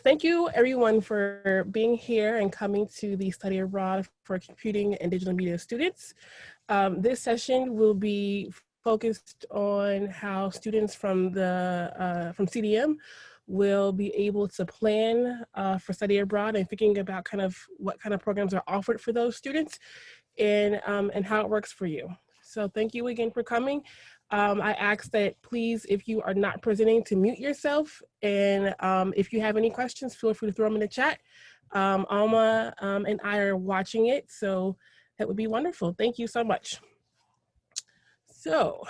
Thank you everyone for being here and coming to the study abroad for computing and digital media students. This session will be focused on how students from from CDM will be able to plan for study abroad and thinking about what kind of programs are offered for those students and how it works for you. So thank you again for coming. I ask that please, if you are not presenting, to mute yourself. And if you have any questions, feel free to throw them in the chat. Alma and I are watching it, so that would be wonderful. Thank you so much. So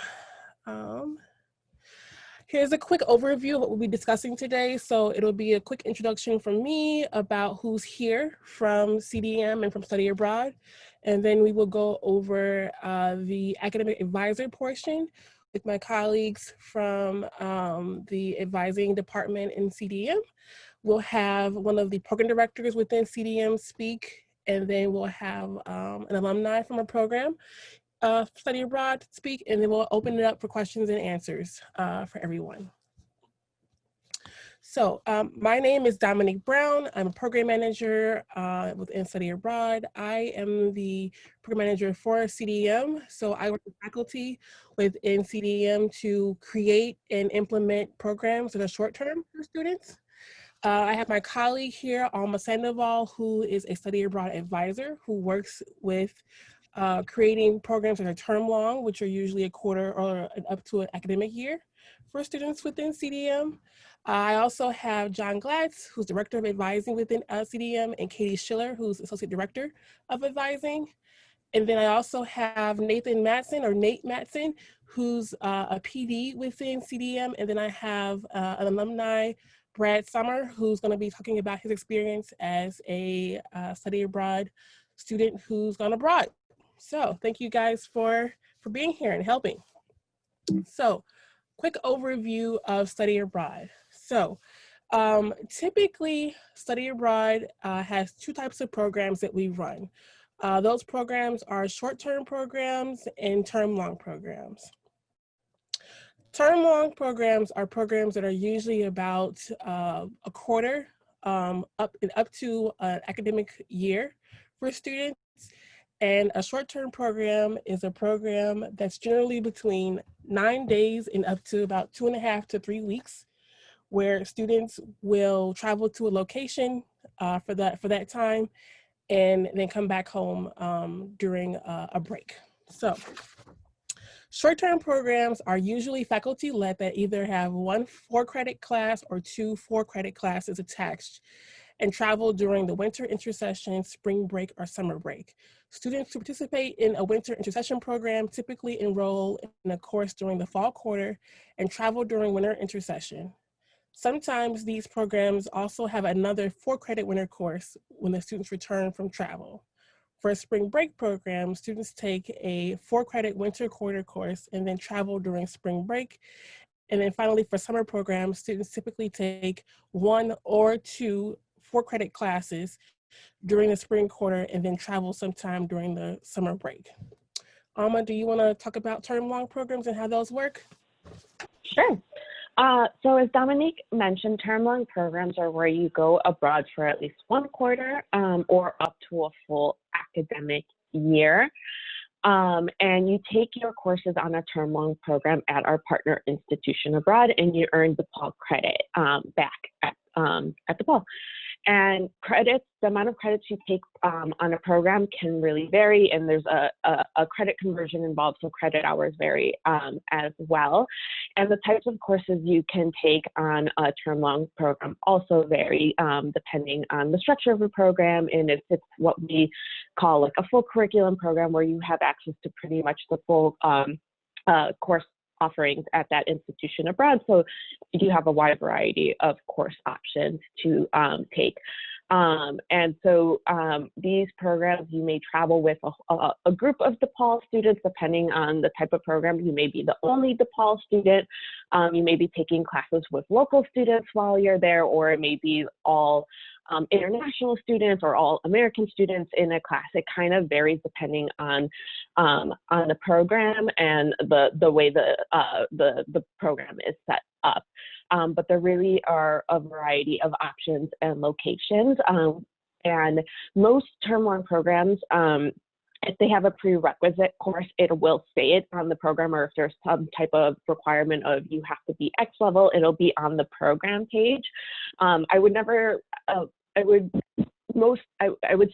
here's a quick overview of what we'll be discussing today. So it'll be a quick introduction from me about who's here from CDM and from Study Abroad. And then we will go over the academic advisor portion with my colleagues from the advising department in CDM. We'll have one of the program directors within CDM speak, and then we'll have an alumni from a program study abroad speak, and then we'll open it up for questions and answers for everyone. So my name is Dominique Brown. I'm a program manager within Study Abroad. I am the program manager for CDM. So I work with faculty within CDM to create and implement programs that are short-term for students. I have my colleague here, Alma Sandoval, who is a study abroad advisor who works with creating programs that are term long, which are usually a quarter or up to an academic year for students within CDM. I also have John Glatz, who's Director of Advising within CDM, and Katie Schiller, who's Associate Director of Advising. And then I also have Nathan Matson, or Nate Matson, who's a PD within CDM. And then I have an alumni, Brad Summer, who's going to be talking about his experience as a study abroad student who's gone abroad. So thank you guys for being here and helping. So quick overview of study abroad. So typically study abroad has two types of programs that we run. Those programs are short-term programs and term-long programs. Term-long programs are programs that are usually about a quarter up to an academic year for students. And a short-term program is a program that's generally between 9 days and up to about 2.5 to 3 weeks, where students will travel to a location for that time and then come back home during a break. So short-term programs are usually faculty-led that either have one 4-credit class or 2 4-credit classes attached and travel during the winter intersession, spring break, or summer break. Students who participate in a winter intersession program typically enroll in a course during the fall quarter and travel during winter intersession. Sometimes these programs also have another 4-credit winter course when the students return from travel. For a spring break program, students take a 4-credit winter quarter course and then travel during spring break. And then finally, for summer programs, students typically take 1 or 2 4-credit classes during the spring quarter and then travel sometime during the summer break. Alma, do you want to talk about term-long programs and how those work? Sure. So as Dominique mentioned, term-long programs are where you go abroad for at least 1 quarter or up to a full academic year. And you take your courses on a term-long program at our partner institution abroad, and you earn DePaul credit back at DePaul. And credits, the amount of credits you take on a program can really vary, and there's a credit conversion involved, so credit hours vary as well. And the types of courses you can take on a term-long program also vary depending on the structure of the program, and if it's what we call like a full curriculum program where you have access to pretty much the full course offerings at that institution abroad. So you do have a wide variety of course options to take. And so these programs, you may travel with a group of DePaul students, depending on the type of program. You may be the only DePaul student. You may be taking classes with local students while you're there, or it may be all international students or all American students in a class. It kind of varies depending on the program and the way the program is set up. But there really are a variety of options and locations. And most term-long programs, if they have a prerequisite course, it will say it on the program, or if there's some type of requirement of you have to be X level, it'll be on the program page. I would never, I would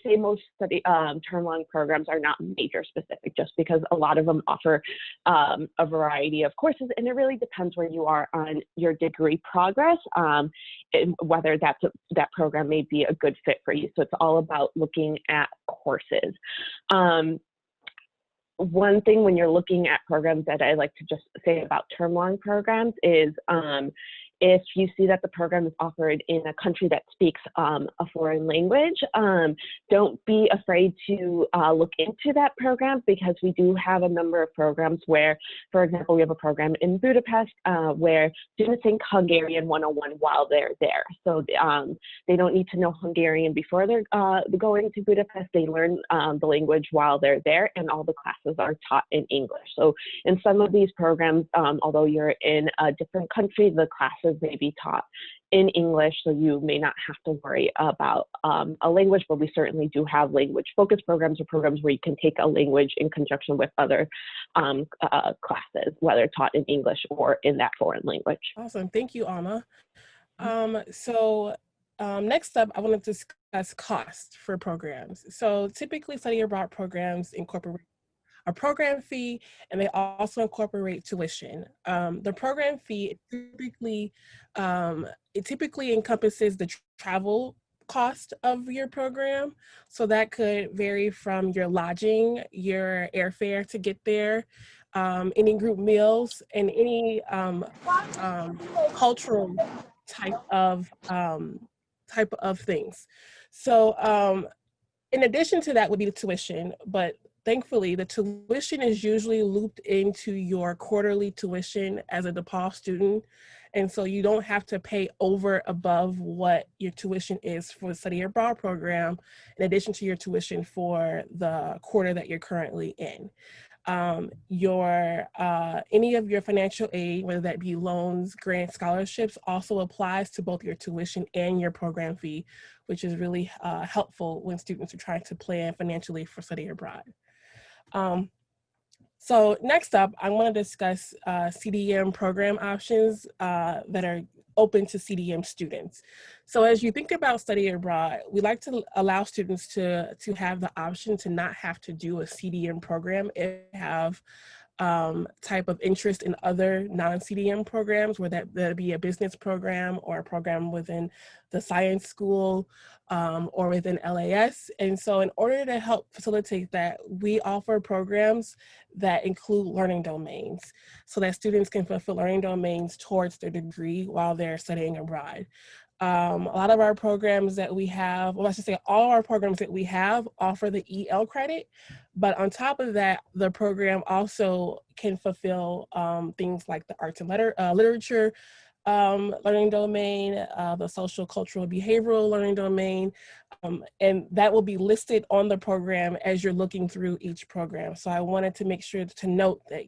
say most study term-long programs are not major specific, just because a lot of them offer a variety of courses, and it really depends where you are on your degree progress, and whether that program may be a good fit for you. So it's all about looking at courses. One thing when you're looking at programs that I like to just say about term-long programs is if you see that the program is offered in a country that speaks a foreign language, don't be afraid to look into that program, because we do have a number of programs where, for example, we have a program in Budapest where students think Hungarian 101 while they're there. So they don't need to know Hungarian before they're going to Budapest. They learn the language while they're there, and all the classes are taught in English. So in some of these programs, although you're in a different country, the classes may be taught in English, so you may not have to worry about a language, but we certainly do have language-focused programs, or programs where you can take a language in conjunction with other classes, whether taught in English or in that foreign language. Awesome. Thank you, Alma. Next up, I want to discuss cost for programs. So typically study abroad programs incorporate a program fee, and they also incorporate tuition. The program fee typically encompasses the travel cost of your program. So that could vary from your lodging, your airfare to get there, any group meals, and any cultural type of things. So in addition to that would be the tuition, but thankfully the tuition is usually looped into your quarterly tuition as a DePaul student. And so you don't have to pay over above what your tuition is for the study abroad program, in addition to your tuition for the quarter that you're currently in. Any of your financial aid, whether that be loans, grants, scholarships, also applies to both your tuition and your program fee, which is really helpful when students are trying to plan financially for study abroad. So next up, I want to discuss CDM program options that are open to CDM students. So as you think about study abroad, we like to allow students to have the option to not have to do a CDM program if they have type of interest in other non-CDM programs, whether that be a business program or a program within the science school or within LAS. And so in order to help facilitate that, we offer programs that include learning domains so that students can fulfill learning domains towards their degree while they're studying abroad. A lot of our programs that we have, well, I should say all our programs that we have offer the EL credit, but on top of that, the program also can fulfill things like the arts and literature learning domain, the social, cultural, behavioral learning domain, and that will be listed on the program as you're looking through each program. So I wanted to make sure to note that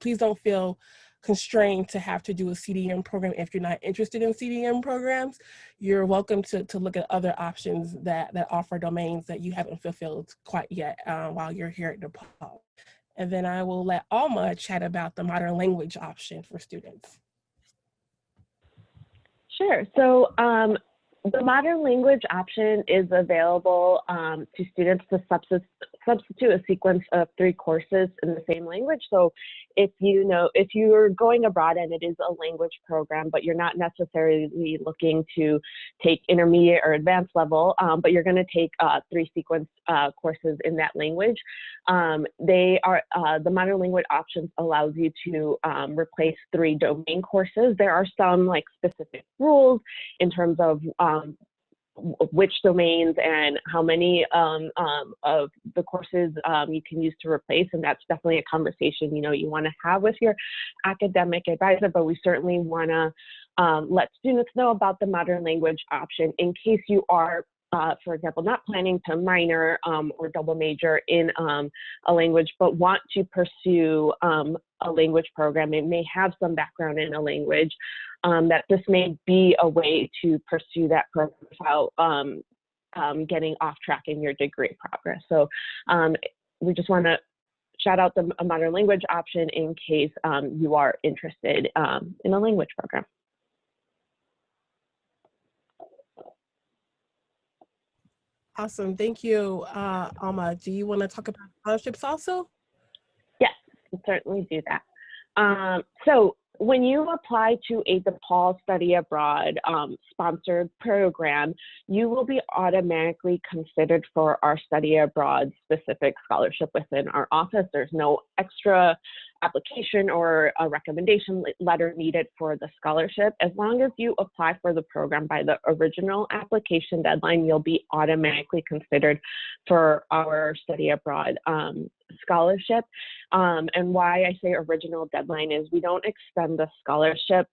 please don't feel constrained to have to do a CDM program if you're not interested in CDM programs. You're welcome to look at other options that offer domains that you haven't fulfilled quite yet while you're here at DePaul. And then I will let Alma chat about the modern language option for students. Sure. So the modern language option is available to students to substitute a sequence of 3 courses in the same language. So if you're going abroad and it is a language program, but you're not necessarily looking to take intermediate or advanced level, but you're going to take 3 sequence courses in that language, the modern language options allows you to replace 3 domain courses. There are some like specific rules in terms of which domains and how many of the courses you can use to replace. And that's definitely a conversation, you want to have with your academic advisor, but we certainly want to let students know about the modern language option in case you are, for example, not planning to minor or double major in a language, but want to pursue a language program and may have some background in a language, that this may be a way to pursue that program without getting off track in your degree progress. So we just want to shout out the modern language option in case you are interested in a language program. Awesome. Thank you, Alma. Do you want to talk about scholarships also? Yes, we'll certainly do that. So when you apply to a DePaul study abroad sponsored program, you will be automatically considered for our study abroad specific scholarship within our office. There's no extra application or a recommendation letter needed for the scholarship. As long as you apply for the program by the original application deadline, you'll be automatically considered for our study abroad scholarship. And why I say original deadline is we don't extend the scholarship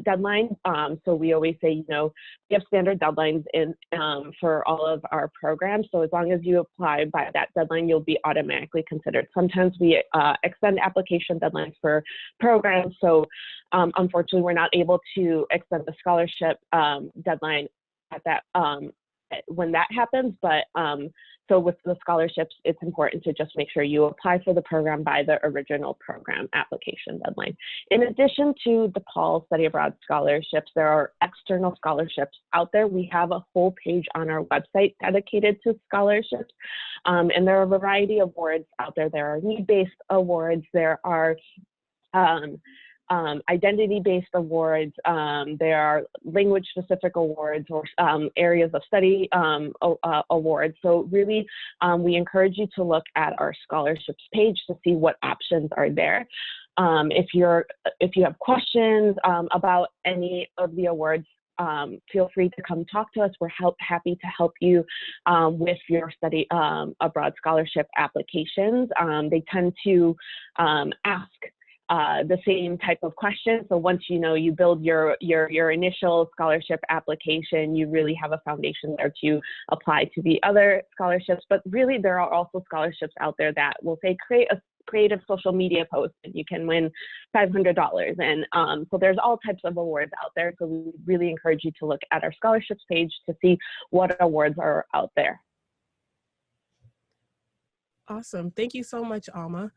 deadline. So we always say, we have standard deadlines for all of our programs. So as long as you apply by that deadline, you'll be automatically considered. Sometimes we extend application deadlines for programs. So unfortunately, we're not able to extend the scholarship deadline at that when that happens. But so with the scholarships, it's important to just make sure you apply for the program by the original program application deadline. In addition to the DePaul Study Abroad scholarships, there are external scholarships out there. We have a whole page on our website dedicated to scholarships. And there are a variety of awards out there. There are need-based awards. There are identity-based awards, there are language-specific awards or areas of study awards. So really, we encourage you to look at our scholarships page to see what options are there. If you have questions about any of the awards, feel free to come talk to us. We're happy to help you with your study abroad scholarship applications. They tend to ask the same type of question. So once you build your initial scholarship application, you really have a foundation there to apply to the other scholarships. But really, there are also scholarships out there that will say create a creative social media post and you can win $500. And so there's all types of awards out there. So we really encourage you to look at our scholarships page to see what awards are out there. Awesome. Thank you so much, Alma.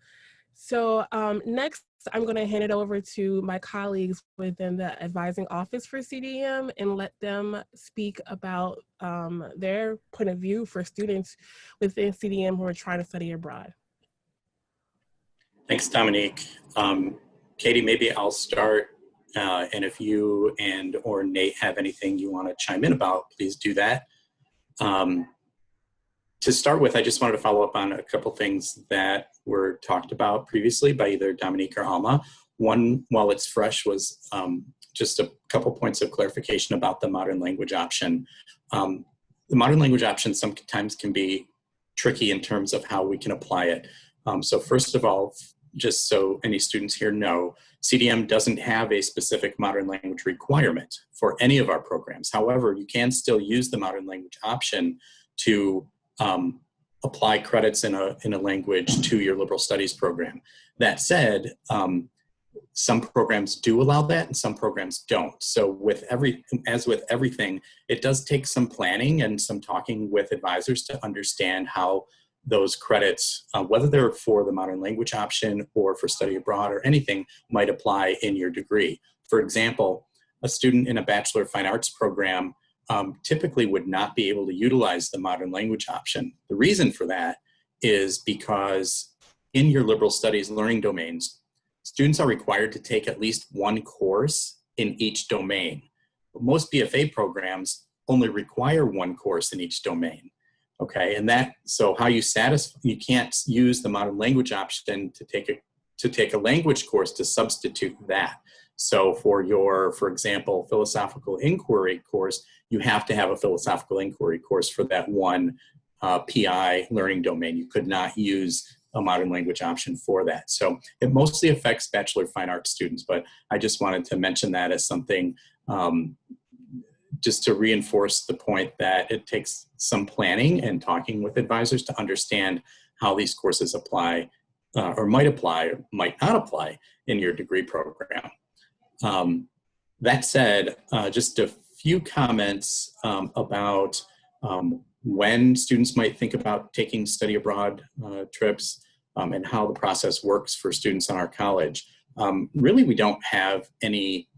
So next, I'm going to hand it over to my colleagues within the advising office for CDM and let them speak about their point of view for students within CDM who are trying to study abroad. Thanks, Dominique. Katie, maybe I'll start, and if you or Nate have anything you want to chime in about, please do that. To start with, I just wanted to follow up on a couple things that were talked about previously by either Dominique or Alma. One, while it's fresh, was just a couple points of clarification about the modern language option. The modern language option sometimes can be tricky in terms of how we can apply it. So first of all, just so any students here know, CDM doesn't have a specific modern language requirement for any of our programs. However, you can still use the modern language option to apply credits in a language to your liberal studies program. That said, some programs do allow that and some programs don't. So as with everything, it does take some planning and some talking with advisors to understand how those credits, whether they're for the modern language option or for study abroad or anything, might apply in your degree. For example, a student in a Bachelor of Fine Arts program typically would not be able to utilize the modern language option. The reason for that is because in your liberal studies learning domains, students are required to take at least one course in each domain. But most BFA programs only require one course in each domain. Okay, and so how you can't use the modern language option to take a language course to substitute that. So for your, for example, philosophical inquiry course, you have to have a philosophical inquiry course for that one PI learning domain. You could not use a modern language option for that. So it mostly affects Bachelor of Fine Arts students, but I just wanted to mention that as something just to reinforce the point that it takes some planning and talking with advisors to understand how these courses apply or might apply or might not apply in your degree program. That said, just a few comments about when students might think about taking study abroad trips and how the process works for students in our college. Really, we don't have any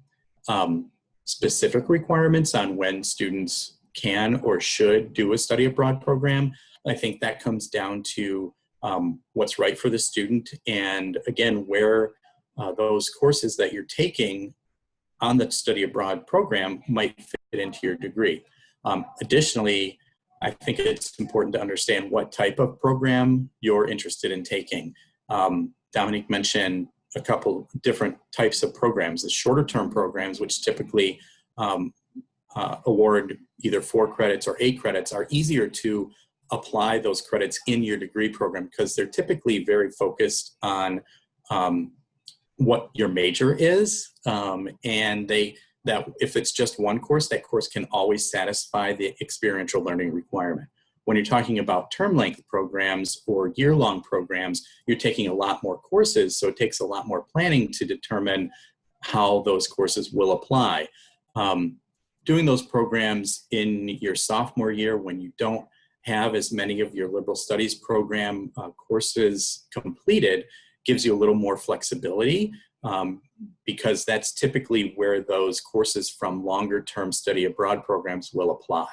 specific requirements on when students can or should do a study abroad program. I think that comes down to what's right for the student, and again, where those courses that you're taking on the study abroad program might fit into your degree. Additionally, I think it's important to understand what type of program you're interested in taking. Dominique mentioned a couple different types of programs. The shorter term programs, which typically award either 4 credits or 8 credits, are easier to apply those credits in your degree program because they're typically very focused on what your major is, and that if it's just one course, that course can always satisfy the experiential learning requirement. When you're talking about term length programs or year-long programs, you're taking a lot more courses, so it takes a lot more planning to determine how those courses will apply. Doing those programs in your sophomore year when you don't have as many of your liberal studies program courses completed gives you a little more flexibility because that's typically where those courses from longer term study abroad programs will apply,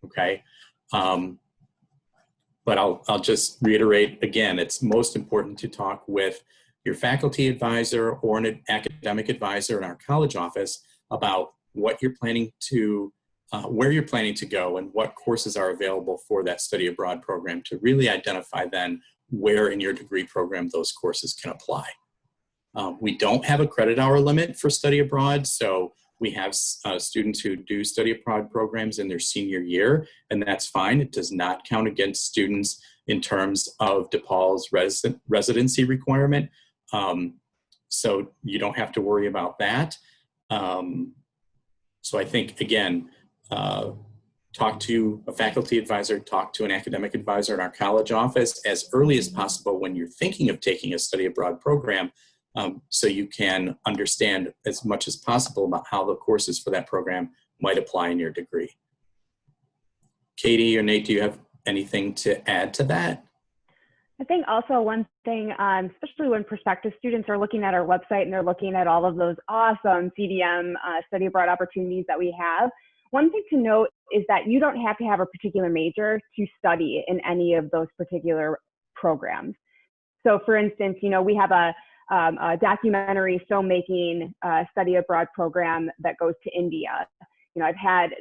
okay? But I'll just reiterate again, it's most important to talk with your faculty advisor or an academic advisor in our college office about what you're planning to, where you're planning to go and what courses are available for that study abroad program to really identify then where in your degree program those courses can apply. We don't have a credit hour limit for study abroad, so we have students who do study abroad programs in their senior year, and that's fine. It does not count against students in terms of DePaul's residency requirement, so you don't have to worry about that. So I think, again, talk to a faculty advisor, talk to an academic advisor in our college office as early as possible when you're thinking of taking a study abroad program, so you can understand as much as possible about how the courses for that program might apply in your degree. Katie or Nate, do you have anything to add to that? I think also one thing, especially when prospective students are looking at our website and they're looking at all of those awesome CDM study abroad opportunities that we have, one thing to note is that you don't have to have a particular major to study in any of those particular programs. So for instance, you know, we have a documentary filmmaking study abroad program that goes to India. You know, I've had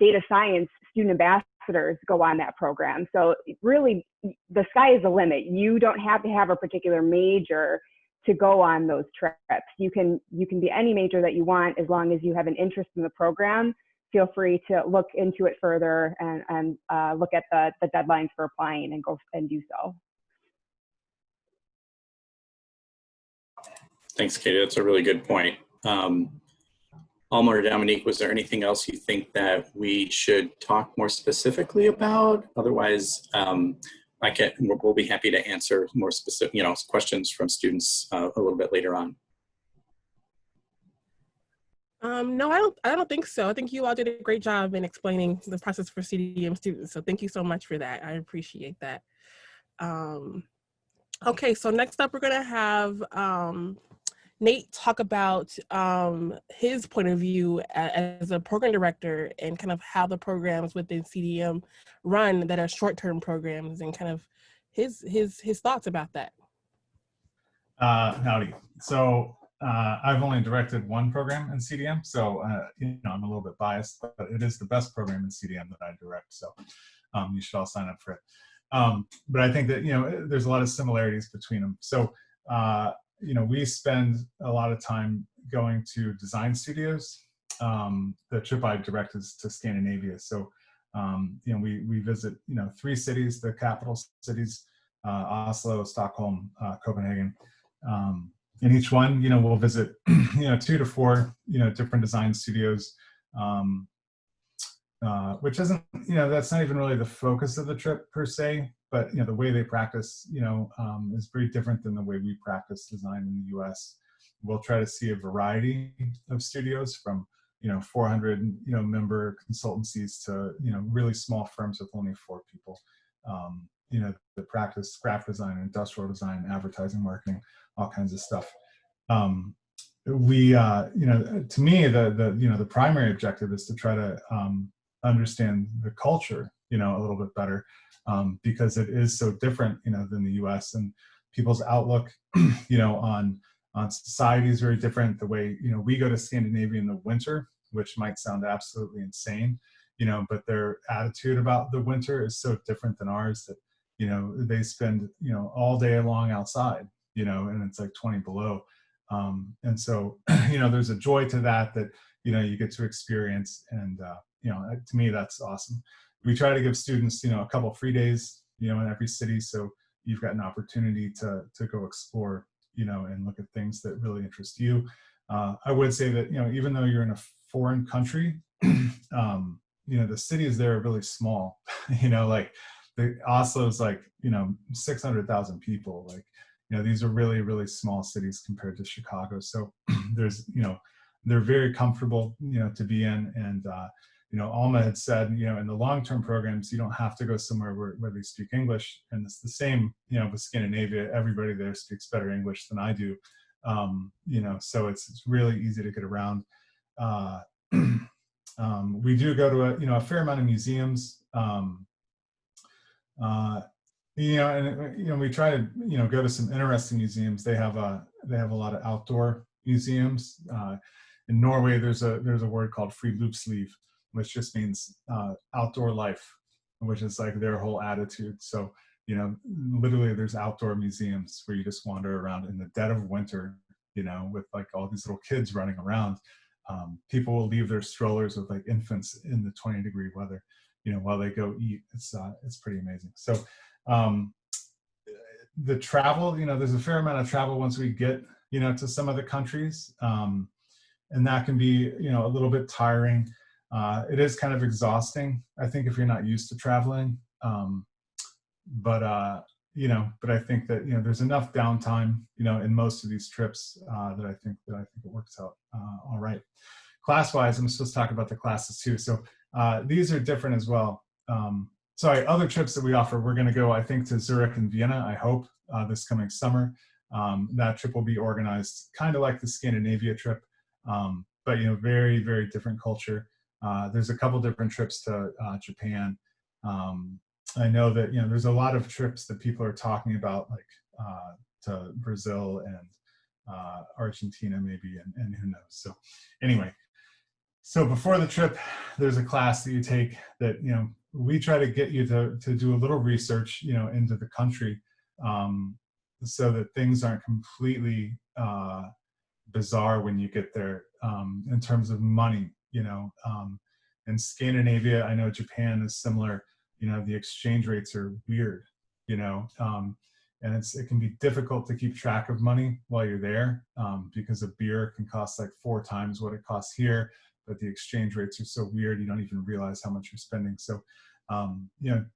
data science student ambassadors go on that program. So really, the sky is the limit. You don't have to have a particular major to go on those trips. You can be any major that you want as long as you have an interest in the program. Feel free to look into it further and look at the deadlines for applying and go and do so. Thanks, Katie. That's a really good point. Alma or Dominique, was there anything else you think that we should talk more specifically about? Otherwise, we'll be happy to answer more specific, questions from students a little bit later on. No, I don't think so. I think you all did a great job in explaining the process for CDM students. So thank you so much for that. I appreciate that. Okay, so next up we're gonna have Nate talk about his point of view as a program director and kind of how the programs within CDM run that are short-term programs and kind of his thoughts about that. Howdy. So I've only directed one program in CDM, so I'm a little bit biased, but it is the best program in CDM that I direct. So you should all sign up for it. But I think that there's a lot of similarities between them. So we spend a lot of time going to design studios. The trip I direct is to Scandinavia. So, we visit, 3 cities, the capital cities, Oslo, Stockholm, Copenhagen. In each one, we'll visit, 2 to 4, different design studios, which isn't, that's not even really the focus of the trip per se, but, the way they practice, is very different than the way we practice design in the US. We'll try to see a variety of studios from, 400, member consultancies to, really small firms with only 4 people. The practice graphic design, industrial design, advertising, marketing, all kinds of stuff. To me, the primary objective is to try to understand the culture, a little bit better, because it is so different, than the U.S. and people's outlook, on society is very different. The way, we go to Scandinavia in the winter, which might sound absolutely insane, but their attitude about the winter is so different than ours that, they spend, all day long outside, and it's like 20 below. And so, there's a joy to that, you get to experience. And, to me, that's awesome. We try to give students, a couple free days, in every city. So you've got an opportunity to go explore, and look at things that really interest you. I would say that, even though you're in a foreign country, the cities there are really small, like Oslo is like, 600,000 people. Like, these are really, really small cities compared to Chicago. So there's, they're very comfortable, to be in. And, Alma had said, in the long-term programs, you don't have to go somewhere where they speak English. And it's the same, with Scandinavia. Everybody there speaks better English than I do. So it's really easy to get around. We do go to a fair amount of museums. We try to, go to some interesting museums. They have a lot of outdoor museums. In Norway, there's a word called friluftsliv, which just means outdoor life, which is like their whole attitude. So, literally there's outdoor museums where you just wander around in the dead of winter, with like all these little kids running around. People will leave their strollers with like infants in the 20-degree weather, while they go eat. It's pretty amazing. So the travel, there's a fair amount of travel once we get, to some of the countries. And that can be, a little bit tiring. It is kind of exhausting, I think, if you're not used to traveling. But I think that, there's enough downtime, in most of these trips that I think it works out all right. Class-wise, I'm supposed to talk about the classes too. So these are different as well. Other trips that we offer, we're going to go, I think, to Zurich and Vienna, I hope, this coming summer. That trip will be organized kind of like the Scandinavia trip, but, very, very different culture. There's a couple different trips to Japan. I know that, there's a lot of trips that people are talking about, like to Brazil and Argentina maybe, and who knows. So anyway, so before the trip, there's a class that you take that, we try to get you to do a little research, into the country, so that things aren't completely bizarre when you get there, in terms of money. In Scandinavia, I know Japan is similar. The exchange rates are weird, and it can be difficult to keep track of money while you're there, because a beer can cost like 4 times what it costs here, but the exchange rates are so weird you don't even realize how much you're spending. So,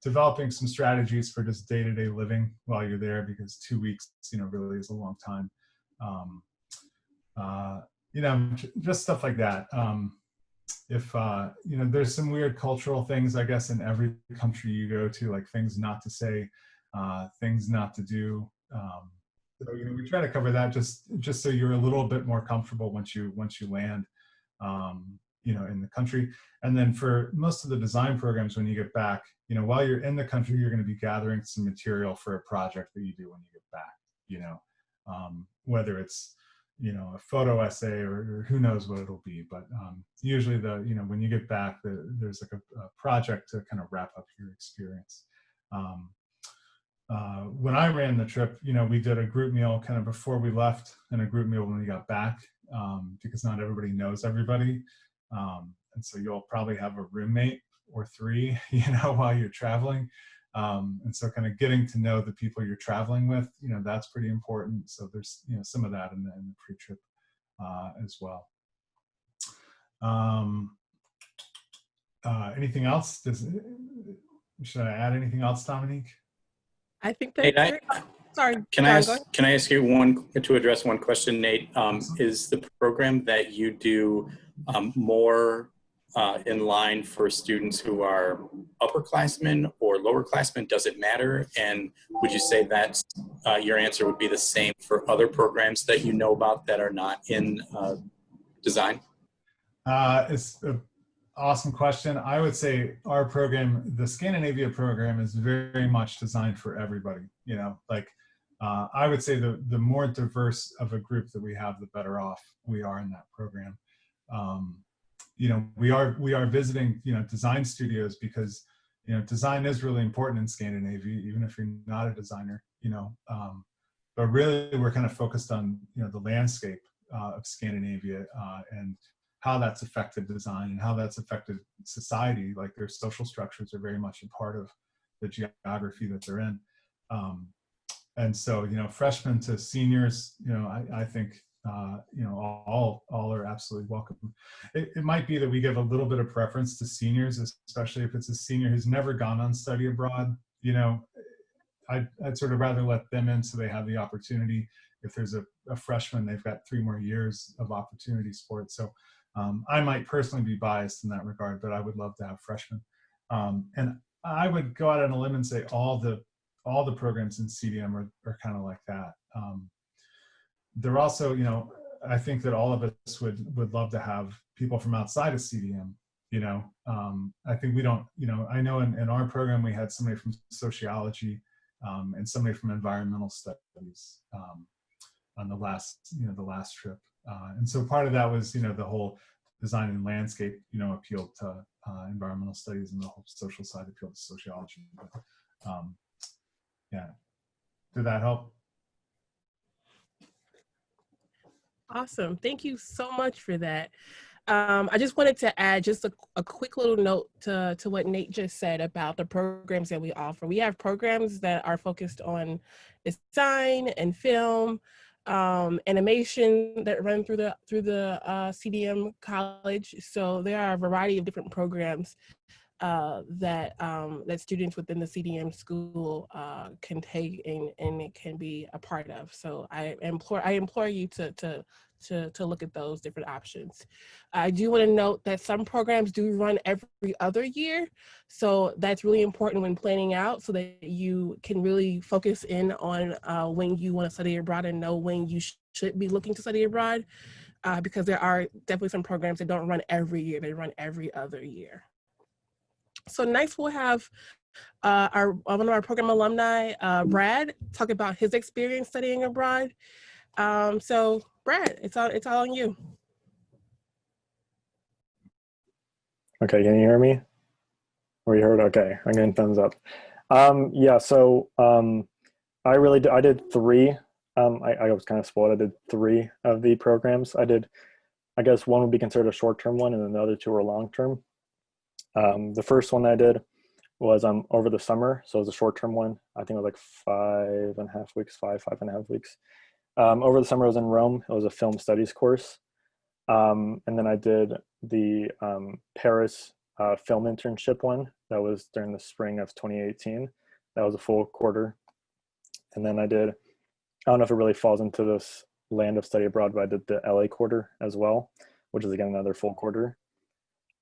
developing some strategies for just day-to-day living while you're there, because 2 weeks, really is a long time. Just stuff like that. If there's some weird cultural things, I guess, in every country you go to, like things not to say, things not to do. So we try to cover that just so you're a little bit more comfortable once you land, in the country. And then for most of the design programs, when you get back, while you're in the country, you're going to be gathering some material for a project that you do when you get back. Whether it's a photo essay or who knows what it'll be, but usually when you get back, there's like a project to kind of wrap up your experience. when I ran the trip, we did a group meal kind of before we left and a group meal when we got back, because not everybody knows everybody. And so you'll probably have a roommate or three, while you're traveling. And so kind of getting to know the people you're traveling with, that's pretty important. So there's, some of that in the pre-trip as well. Anything else? Should I add anything else, Dominique? I think Nate, that's it. Sorry, can John, go ahead. I ask you to address one question, Nate? Is the program that you do more in line for students who are upperclassmen or lowerclassmen? Does it matter? And would you say that your answer would be the same for other programs that you know about that are not in design? It's an awesome question. I would say our program, the Scandinavia program, is very much designed for everybody. I would say the more diverse of a group that we have, the better off we are in that program. We are visiting, design studios because, design is really important in Scandinavia, even if you're not a designer, but really we're kind of focused on, the landscape of Scandinavia and how that's affected design and how that's affected society. Like their social structures are very much a part of the geography that they're in. And so, freshmen to seniors, I think, all are absolutely welcome. It might be that we give a little bit of preference to seniors, especially if it's a senior who's never gone on study abroad. I'd sort of rather let them in so they have the opportunity. If there's a freshman, they've got 3 more years of opportunities for it. So I might personally be biased in that regard, but I would love to have freshmen. And I would go out on a limb and say all the programs in CDM are kind of like that. They're also, I think that all of us would love to have people from outside of CDM. I think we don't, I know in our program we had somebody from sociology and somebody from environmental studies on the last trip. And so part of that was, the whole design and landscape, appealed to environmental studies, and the whole social side appealed to sociology. But, yeah, did that help? Awesome. Thank you so much for that. I just wanted to add just a quick little note to what Nate just said about the programs that we offer. We have programs that are focused on design and film, animation that run through the CDM college. So there are a variety of different programs that students within the CDM school can take and it can be a part of. So I implore you to look at those different options. I do want to note that some programs do run every other year. So that's really important when planning out so that you can really focus in on when you want to study abroad and know when you should be looking to study abroad, because there are definitely some programs that don't run every year, they run every other year. So next we'll have one of our program alumni, Brad, talk about his experience studying abroad. So Brad, it's all on you. Okay, can you hear me? Or you heard? Okay, I'm getting thumbs up. Yeah, so I did 3. I was kind of spoiled. I did 3 of the programs. I guess one would be considered a short-term one, and then the other 2 were long-term. The first one I did was over the summer, so it was a short-term one. I think it was like 5.5 weeks, 5.5 weeks. Over the summer, I was in Rome. It was a film studies course. And then I did the Paris film internship one. That was during the spring of 2018. That was a full quarter. And then I don't know if it really falls into this land of study abroad, but I did the LA quarter as well, which is again another full quarter.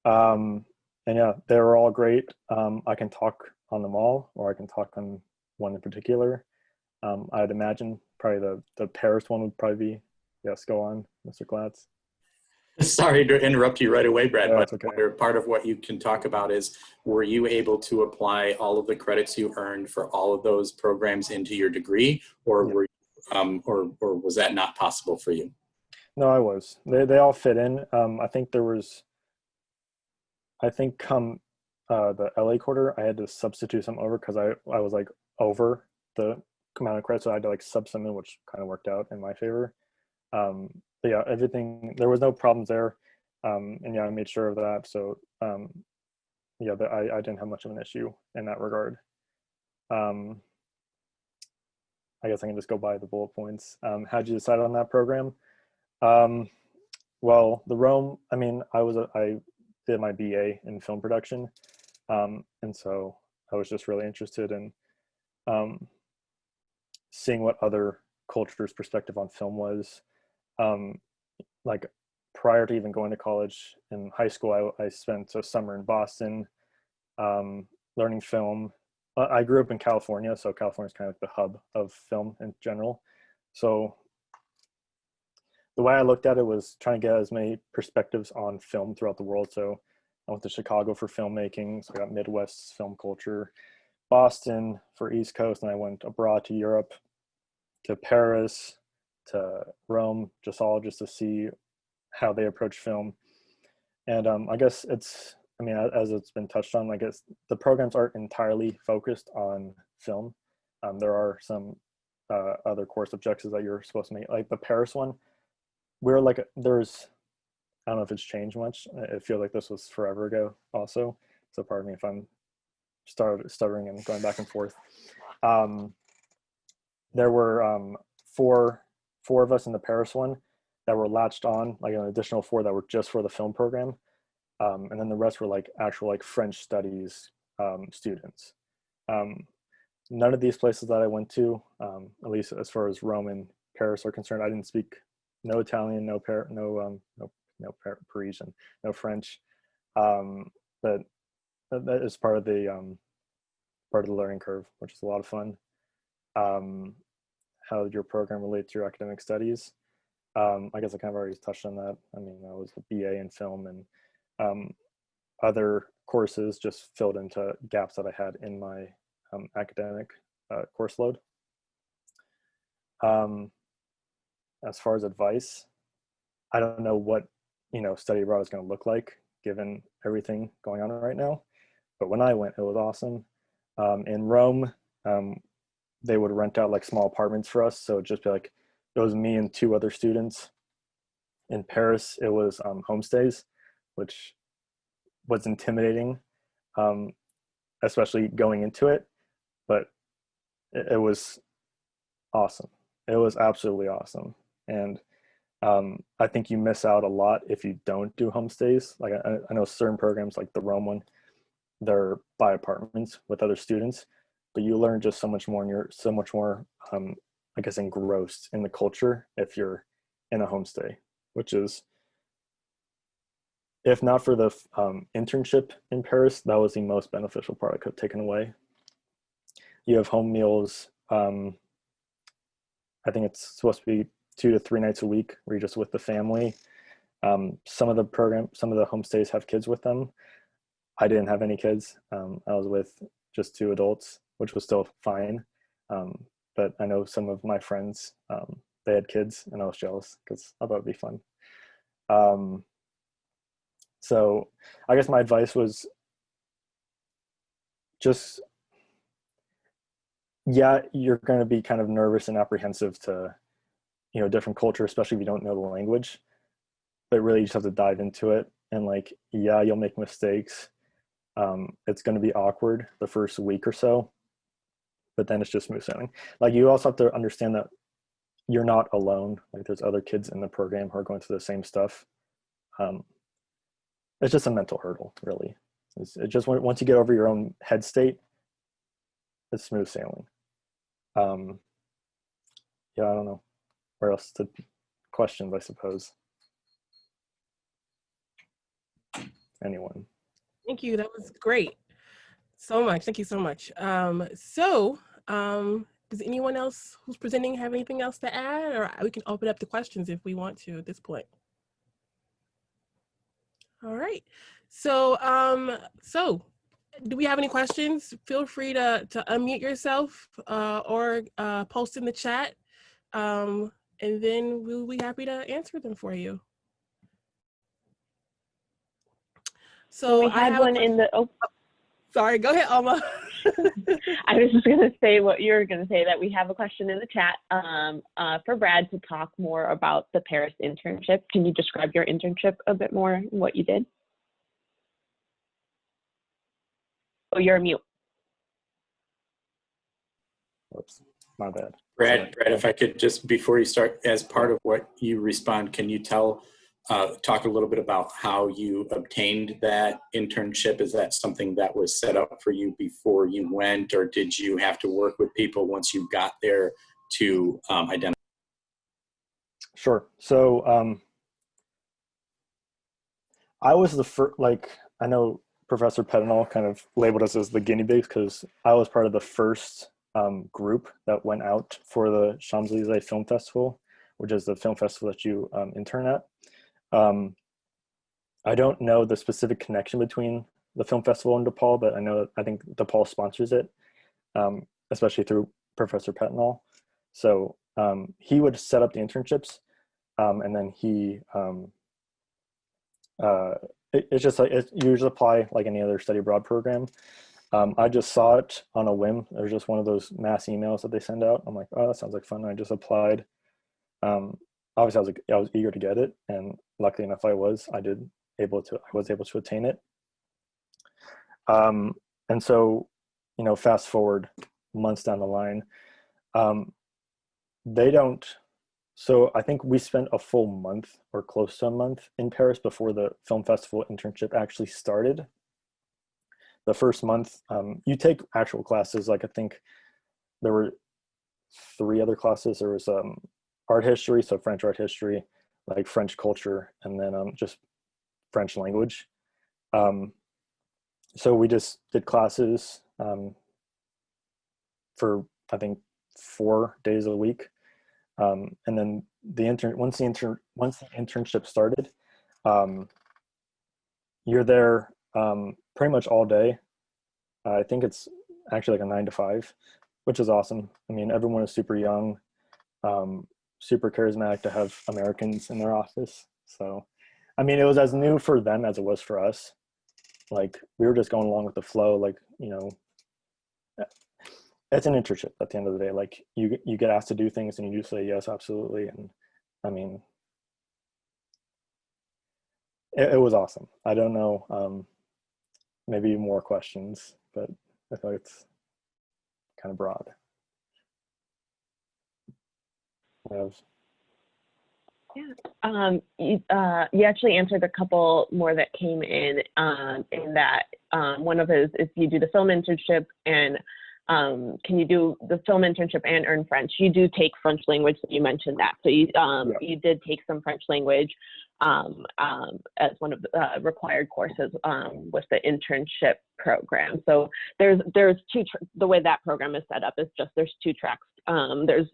And yeah, they were all great. I can talk on them all, or I can talk on one in particular. I'd imagine probably the Paris one would probably be, yes, go on, Mr. Glatz. Sorry to interrupt you right away, Brad, but okay. part of what you can talk about is, were you able to apply all of the credits you earned for all of those programs into your degree, or were or was that not possible for you? No, I was. They all fit in. I think come the LA quarter, I had to substitute some over because I was like over the amount of credits, so I had to like sub some in, which kind of worked out in my favor. But yeah, everything, there was no problems there. And yeah, I made sure of that. So yeah, but I didn't have much of an issue in that regard. I guess I can just go by the bullet points. How'd you decide on that program? Well, the Rome, I mean, I did my BA in film production. And so I was just really interested in seeing what other cultures' perspective on film was. Like prior to even going to college, in high school, I spent a summer in Boston learning film. I grew up in California, so California is kind of like the hub of film in general. So the way I looked at it was trying to get as many perspectives on film throughout the world. So I went to Chicago for filmmaking, so I got Midwest film culture, Boston for East Coast, and I went abroad to Europe, to Paris, to Rome, just to see how they approach film. And I guess it's, I mean, as it's been touched on, I guess the programs aren't entirely focused on film. There are some other core subjects that you're supposed to make, like the Paris one. We're like, I don't know if it's changed much. I feel like this was forever ago also. So pardon me if I'm stuttering and going back and forth. There were four of us in the Paris one that were latched on, like an additional 4 that were just for the film program. And then the rest were like actual like French studies students. None of these places that I went to, at least as far as Rome and Paris are concerned, I didn't speak no Italian, no Parisian, no French. But that is part of the learning curve, which is a lot of fun. How your program relates to your academic studies. I guess I kind of already touched on that. I mean, I was a BA in film, and other courses just filled into gaps that I had in my academic course load. As far as advice, I don't know what, study abroad is going to look like given everything going on right now. But when I went, it was awesome. In Rome, they would rent out like small apartments for us. So it'd just be like, it was me and 2 other students. In Paris, it was homestays, which was intimidating, especially going into it. But it was awesome. It was absolutely awesome. And I think you miss out a lot if you don't do homestays. Like I know certain programs like the Rome one, they're by apartments with other students, but you learn just so much more, and you're so much more, I guess, engrossed in the culture if you're in a homestay, which is, if not for the internship in Paris, that was the most beneficial part I could have taken away. You have home meals. I think it's supposed to be 2 to 3 nights a week where you're just with the family. Some of the homestays have kids with them. I didn't have any kids. I was with just 2 adults, which was still fine. But I know some of my friends, they had kids, and I was jealous because I thought it'd be fun. So I guess my advice was just, yeah, you're going to be kind of nervous and apprehensive to, different culture, especially if you don't know the language, but really you just have to dive into it. And like, yeah, you'll make mistakes. It's going to be awkward the first week or so, but then it's just smooth sailing. Like, you also have to understand that you're not alone. Like, there's other kids in the program who are going through the same stuff. It's just a mental hurdle, really. It just, once you get over your own head state, it's smooth sailing. Yeah, I don't know where else to questions, I suppose. Anyone? Thank you. That was great. So much. Thank you so much. Does anyone else who's presenting have anything else to add, or we can open up the questions if we want to at this point? All right. So do we have any questions? Feel free to unmute yourself or post in the chat, and then we'll be happy to answer them for you. So we had one in the, sorry, go ahead, Alma. I was just going to say what you were going to say, that we have a question in the chat for Brad to talk more about the Paris internship. Can you describe your internship a bit more, what you did? Oh, you're mute. Whoops, my bad. Brad, if I could just, before you start, as part of what you respond, can you talk a little bit about how you obtained that internship? Is that something that was set up for you before you went, or did you have to work with people once you got there to identify? Sure. So I was the first, like, I know Professor Pedinal kind of labeled us as the guinea pigs because I was part of the first group that went out for the Champs-Élysées Film Festival, which is the film festival that you intern at. I don't know the specific connection between the film festival and DePaul, but I think DePaul sponsors it, especially through Professor Pedinal. So he would set up the internships, and then he it's just like you just apply like any other study abroad program. I just saw it on a whim. There's just one of those mass emails that they send out. I'm like, oh, that sounds like fun. I just applied. Obviously, I was eager to get it, and luckily enough, I was able to attain it. And so, fast forward months down the line, they don't. So I think we spent a full month or close to a month in Paris before the film festival internship actually started. The first month, you take actual classes. Like I think there were 3 other classes. There was art history, so French art history, like French culture, and then just French language. So we just did classes for I think 4 days a week. And then once the internship started, you're there pretty much all day. I think it's actually like a 9 to 5, which is awesome. I mean, everyone is super young, super charismatic to have Americans in their office. So, I mean, it was as new for them as it was for us. Like we were just going along with the flow. Like, it's an internship at the end of the day. Like you get asked to do things and you just say yes, absolutely. And I mean, it was awesome. I don't know, maybe more questions, but I feel like it's kind of broad. You actually answered a couple more that came in that one of it is if you do the film internship and can you do the film internship and earn French? You do take French language, you mentioned that. So you did take some French language as one of the required courses with the internship program. So there's the way that program is set up is just there's 2 tracks. There's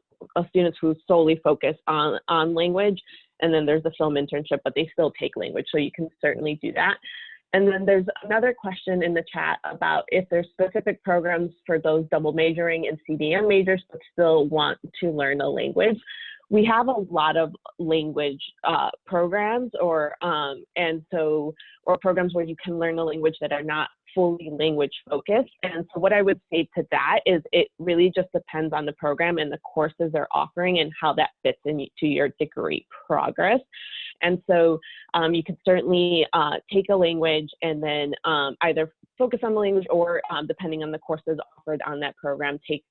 students who solely focus on language, and then there's the film internship, but they still take language. So you can certainly do that. And then there's another question in the chat about if there's specific programs for those double majoring in CDM majors but still want to learn a language. We have a lot of language programs or programs where you can learn a language that are not fully language focused. And so what I would say to that is it really just depends on the program and the courses they're offering and how that fits into your degree progress. And so you could certainly take a language and then either focus on the language or depending on the courses offered on that program, take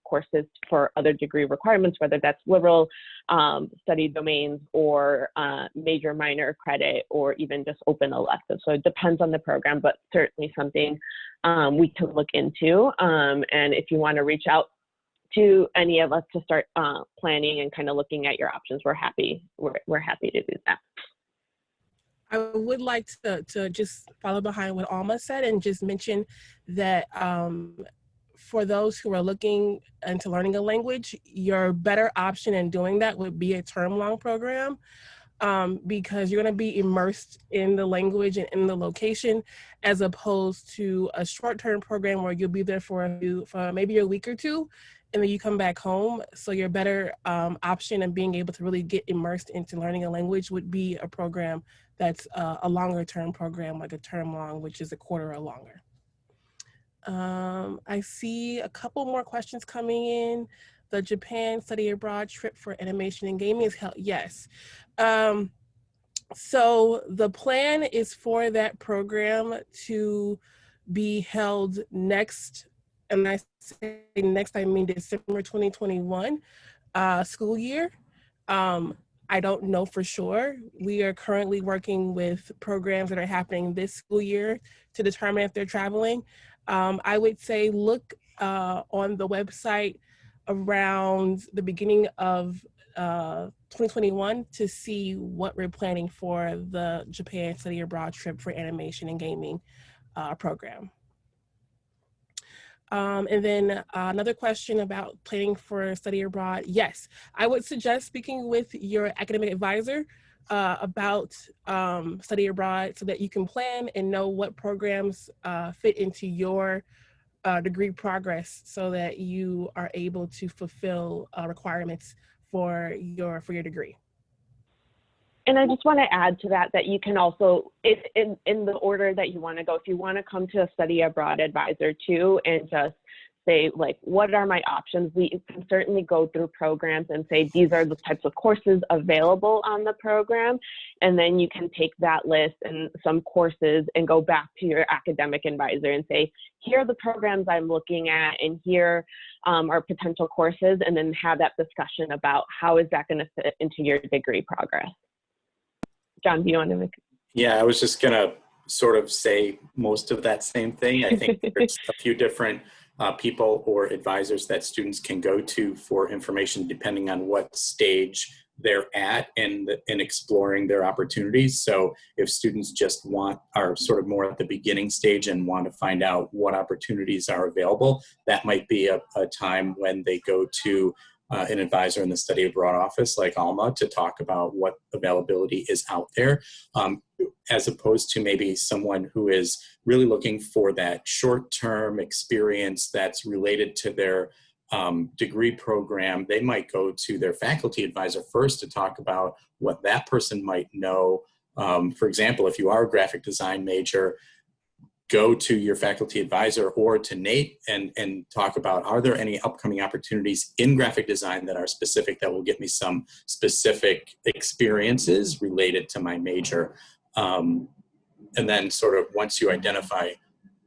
courses for other degree requirements, whether that's liberal study domains or major minor credit or even just open elective. So it depends on the program, but certainly something we can look into. And if you want to reach out to any of us to start planning and kind of looking at your options, we're happy to do that. I would like to just follow behind what Alma said and just mention that for those who are looking into learning a language, your better option in doing that would be a term-long program because you're going to be immersed in the language and in the location as opposed to a short-term program where you'll be there for maybe a week or 2 and then you come back home. So your better option in being able to really get immersed into learning a language would be a program that's a longer term program, like a term long, which is a quarter or longer. I see a couple more questions coming in. The Japan study abroad trip for animation and gaming is held. Yes. So the plan is for that program to be held next, and I say next, I mean December 2021 school year. I don't know for sure. We are currently working with programs that are happening this school year to determine if they're traveling. I would say look on the website around the beginning of 2021 to see what we're planning for the Japan study abroad trip for animation and gaming program. And then another question about planning for study abroad. Yes, I would suggest speaking with your academic advisor about study abroad so that you can plan and know what programs fit into your degree progress so that you are able to fulfill requirements for your degree. And I just want to add to that that you can also, if in the order that you want to go, if you want to come to a study abroad advisor too and just say, like, what are my options? We can certainly go through programs and say, these are the types of courses available on the program. And then you can take that list and some courses and go back to your academic advisor and say, here are the programs I'm looking at and here are potential courses, and then have that discussion about how is that going to fit into your degree progress. John, do you want to make? Yeah, I was just going to sort of say most of that same thing. I think there's a few different people or advisors that students can go to for information depending on what stage they're at in exploring their opportunities. So if students just are sort of more at the beginning stage and want to find out what opportunities are available, that might be a time when they go to an advisor in the study abroad office like Alma to talk about what availability is out there, as opposed to maybe someone who is really looking for that short-term experience that's related to their degree program. They might go to their faculty advisor first to talk about what that person might know. For example, if you are a graphic design major, go to your faculty advisor or to Nate and talk about, are there any upcoming opportunities in graphic design that are specific that will get me some specific experiences related to my major? And then sort of once you identify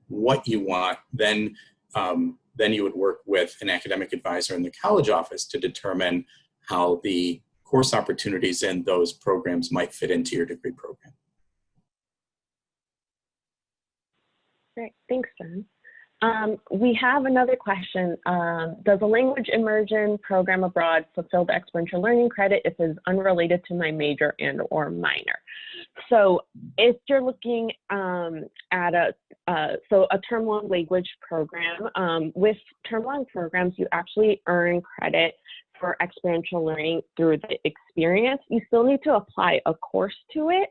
what you want, then you would work with an academic advisor in the college office to determine how the course opportunities in those programs might fit into your degree program. Great, thanks, John. We have another question. Does a language immersion program abroad fulfill the experiential learning credit if it's unrelated to my major and or minor? So if you're looking at a term-long language program, with term-long programs, you actually earn credit for experiential learning through the experience. You still need to apply a course to it.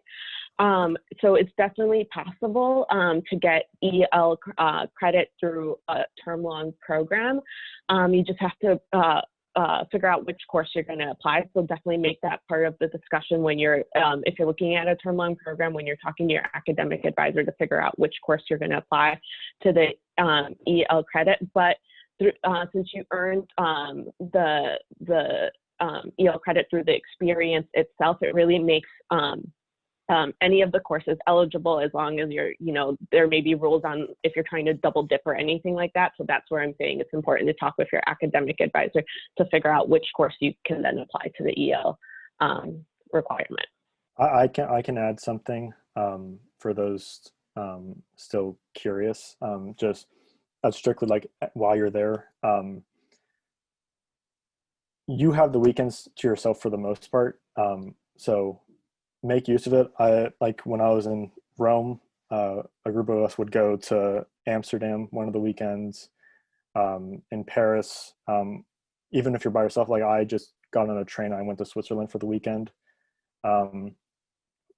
So it's definitely possible to get EL credit through a term-long program. You just have to figure out which course you're going to apply. So definitely make that part of the discussion when you're, if you're looking at a term-long program, when you're talking to your academic advisor to figure out which course you're going to apply to the EL credit. But through, since you earned the EL credit through the experience itself, it really makes any of the courses eligible, as long as you're, there may be rules on if you're trying to double dip or anything like that. So that's where I'm saying it's important to talk with your academic advisor to figure out which course you can then apply to the EL requirement. I can add something for those still curious. Just strictly like while you're there, you have the weekends to yourself for the most part. So make use of it. Like when I was in Rome, a group of us would go to Amsterdam one of the weekends. In Paris, even if you're by yourself, like I just got on a train, I went to Switzerland for the weekend.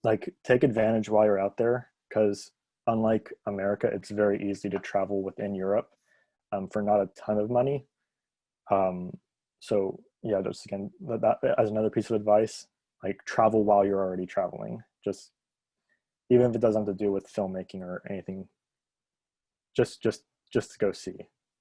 Like take advantage while you're out there, because unlike America, it's very easy to travel within Europe for not a ton of money. So yeah, just again, that as another piece of advice, like travel while you're already traveling. Just even if it doesn't have to do with filmmaking or anything, just just to go see.